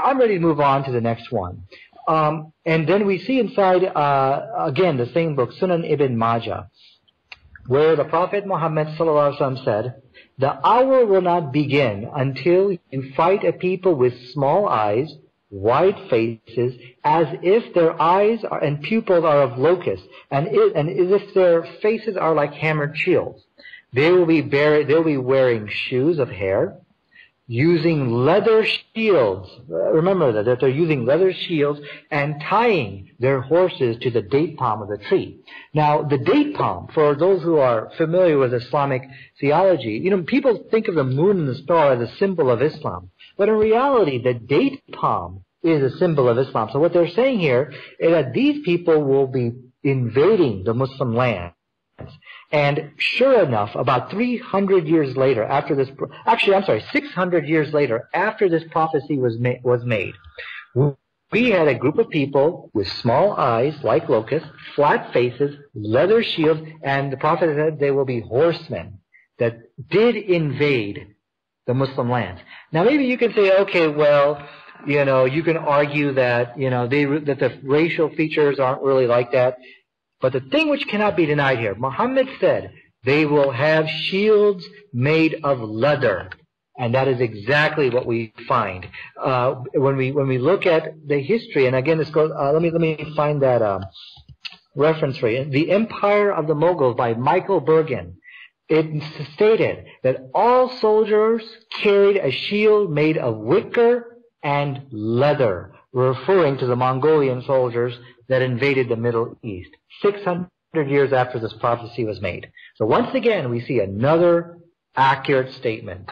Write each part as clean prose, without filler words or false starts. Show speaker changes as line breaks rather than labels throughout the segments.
I'm ready to move on to the next one. And then we see inside, again, the same book, Sunan Ibn Majah, where the Prophet Muhammad ﷺ said, "The hour will not begin until you fight a people with small eyes, wide faces, as if their eyes and pupils are of locusts, and as if their faces are like hammered shields. They will be wearing shoes of hair, using leather shields." Remember that they're using leather shields and tying their horses to the date palm of the tree. Now, the date palm, for those who are familiar with Islamic theology, people think of the moon and the star as a symbol of Islam. But in reality, the date palm is a symbol of Islam. So what they're saying here is that these people will be invading the Muslim lands. And sure enough, about 300 years later, after this, 600 years later, after this prophecy was made, we had a group of people with small eyes like locusts, flat faces, leather shields, and the Prophet said they will be horsemen that did invade the Muslim lands. Now maybe you can say, okay, well, you can argue that, that the racial features aren't really like that. But the thing which cannot be denied here, Muhammad said they will have shields made of leather. And that is exactly what we find. When we look at the history, and again this goes, let me find that reference for you. The Empire of the Mongols by Michael Bergen. It stated that all soldiers carried a shield made of wicker and leather, referring to the Mongolian soldiers that invaded the Middle East 600 years after this prophecy was made. So once again, we see another accurate statement.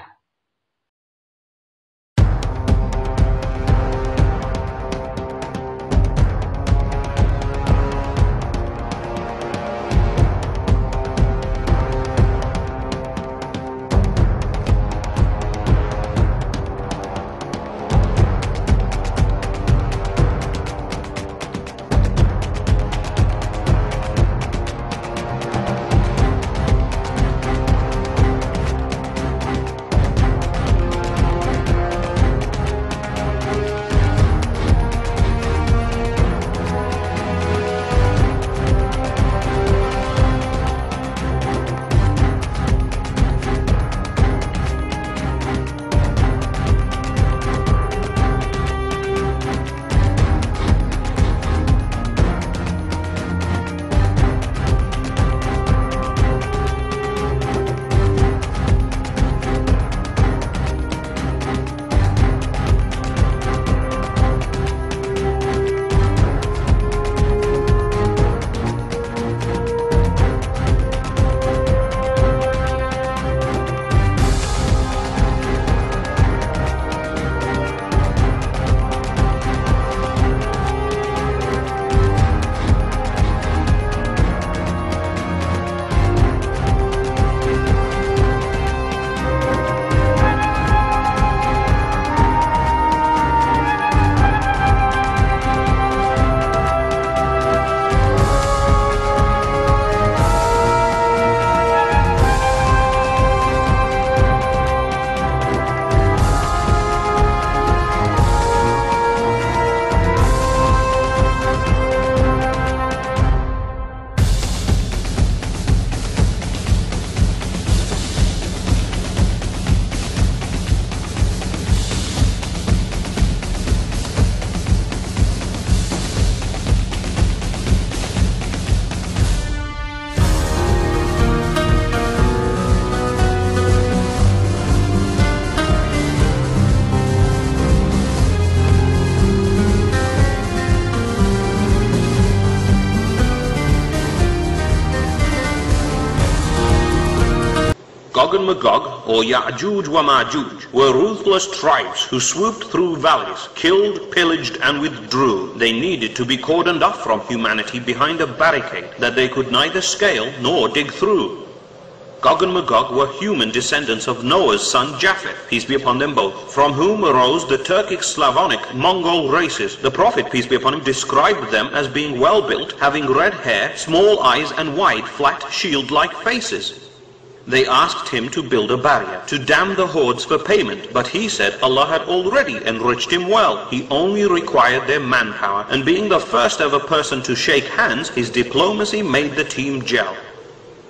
Gog and Magog, or Ya'juj wa Ma'juj, were ruthless tribes who swooped through valleys, killed, pillaged and withdrew. They needed to be cordoned off from humanity behind a barricade that they could neither scale nor dig through. Gog and Magog were human descendants of Noah's son Japheth, peace be upon them both, from whom arose the Turkic, Slavonic, Mongol races. The Prophet, peace be upon him, described them as being well built, having red hair, small eyes and wide, flat, shield-like faces. They asked him to build a barrier, to dam the hordes for payment, but he said Allah had already enriched him well. He only required their manpower, and being the first ever person to shake hands, his diplomacy made the team gel.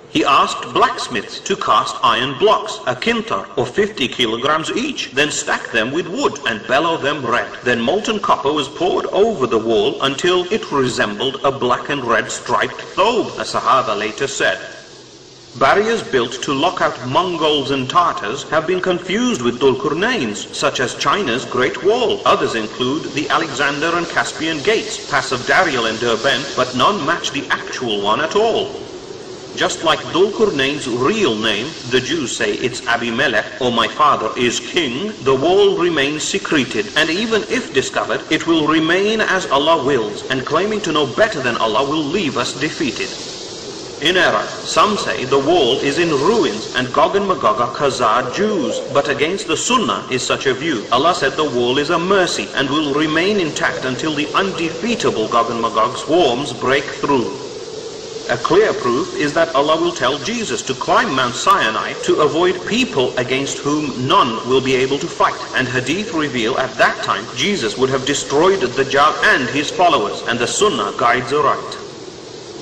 He asked blacksmiths to cast iron blocks, a quintar, or 50 kilograms each, then stack them with wood and bellow them red. Then molten copper was poured over the wall until it resembled a black and red striped thobe, a Sahaba later said. Barriers built to lock out Mongols and Tartars have been confused with Dhul-Qurnayn's, such as China's Great Wall. Others include the Alexander and Caspian Gates, Pass of Dariel and Derbent, but none match the actual one at all. Just like Dhul-Qurnayn's real name, the Jews say it's Abimelech, or my father is king, the wall remains secreted, and even if discovered, it will remain as Allah wills, and claiming to know better than Allah will leave us defeated. In error, some say the wall is in ruins and Gog and Magog are Khazar Jews, but against the Sunnah is such a view. Allah said the wall is a mercy and will remain intact until the undefeatable Gog and Magog swarms break through. A clear proof is that Allah will tell Jesus to climb Mount Sinai to avoid people against whom none will be able to fight. And Hadith reveal at that time Jesus would have destroyed the Dajjal and his followers, and the Sunnah guides aright.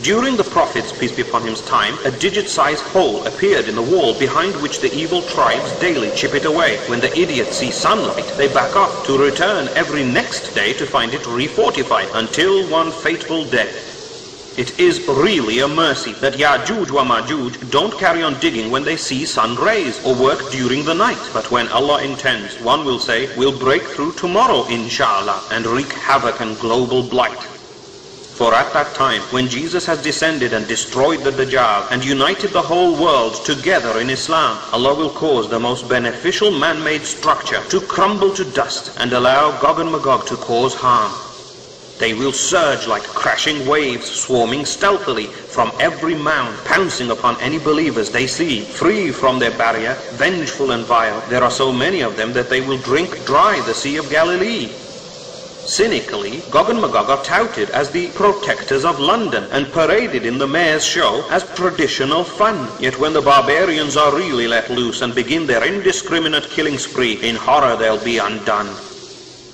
During the Prophet's, peace be upon him's time, a digit-sized hole appeared in the wall behind which the evil tribes daily chip it away. When the idiots see sunlight, they back off to return every next day to find it refortified until one fateful day. It is really a mercy that Ya'juj wa Ma'juj don't carry on digging when they see sun rays or work during the night. But when Allah intends, one will say, we'll break through tomorrow inshallah and wreak havoc and global blight. For at that time, when Jesus has descended and destroyed the Dajjal and united the whole world together in Islam, Allah will cause the most beneficial man-made structure to crumble to dust and allow Gog and Magog to cause harm. They will surge like crashing waves, swarming stealthily from every mound, pouncing upon any believers they see, free from their barrier, vengeful and vile. There are so many of them that they will drink dry the Sea of Galilee. Cynically, Gog and Magog are touted as the protectors of London and paraded in the mayor's show as traditional fun. Yet when the barbarians are really let loose and begin their indiscriminate killing spree, in horror they'll be undone.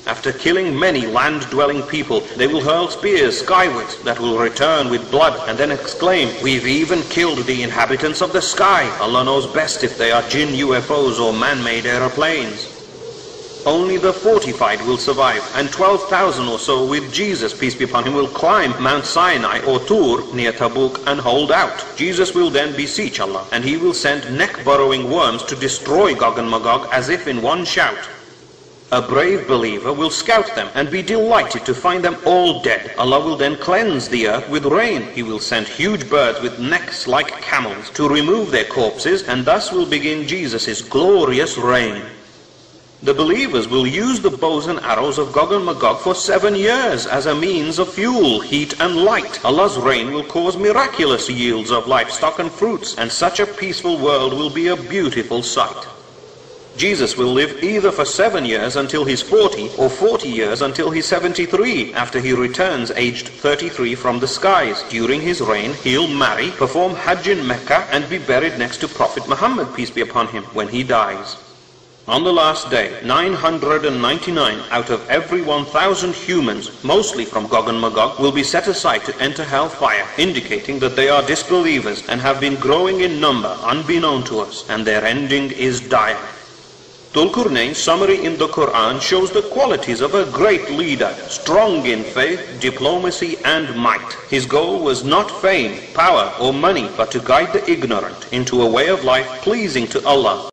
After killing many land-dwelling people, they will hurl spears skywards that will return with blood and then exclaim, we've even killed the inhabitants of the sky. Allah knows best if they are jinn UFOs or man-made aeroplanes. Only the fortified will survive, and 12,000 or so with Jesus, peace be upon him, will climb Mount Sinai or Tur near Tabuk and hold out. Jesus will then beseech Allah, and he will send neck-burrowing worms to destroy Gog and Magog as if in one shout. A brave believer will scout them and be delighted to find them all dead. Allah will then cleanse the earth with rain. He will send huge birds with necks like camels to remove their corpses, and thus will begin Jesus' glorious reign. The believers will use the bows and arrows of Gog and Magog for 7 years as a means of fuel, heat and light. Allah's reign will cause miraculous yields of livestock and fruits, and such a peaceful world will be a beautiful sight. Jesus will live either for 7 years until he's 40 or 40 years until he's 73 after he returns aged 33 from the skies. During his reign, he'll marry, perform Hajj in Mecca and be buried next to Prophet Muhammad, peace be upon him, when he dies. On the last day, 999 out of every 1,000 humans, mostly from Gog and Magog, will be set aside to enter hellfire, indicating that they are disbelievers and have been growing in number unbeknown to us, and their ending is dire. Dhul-Qurnayn's summary in the Quran shows the qualities of a great leader, strong in faith, diplomacy and might. His goal was not fame, power or money, but to guide the ignorant into a way of life pleasing to Allah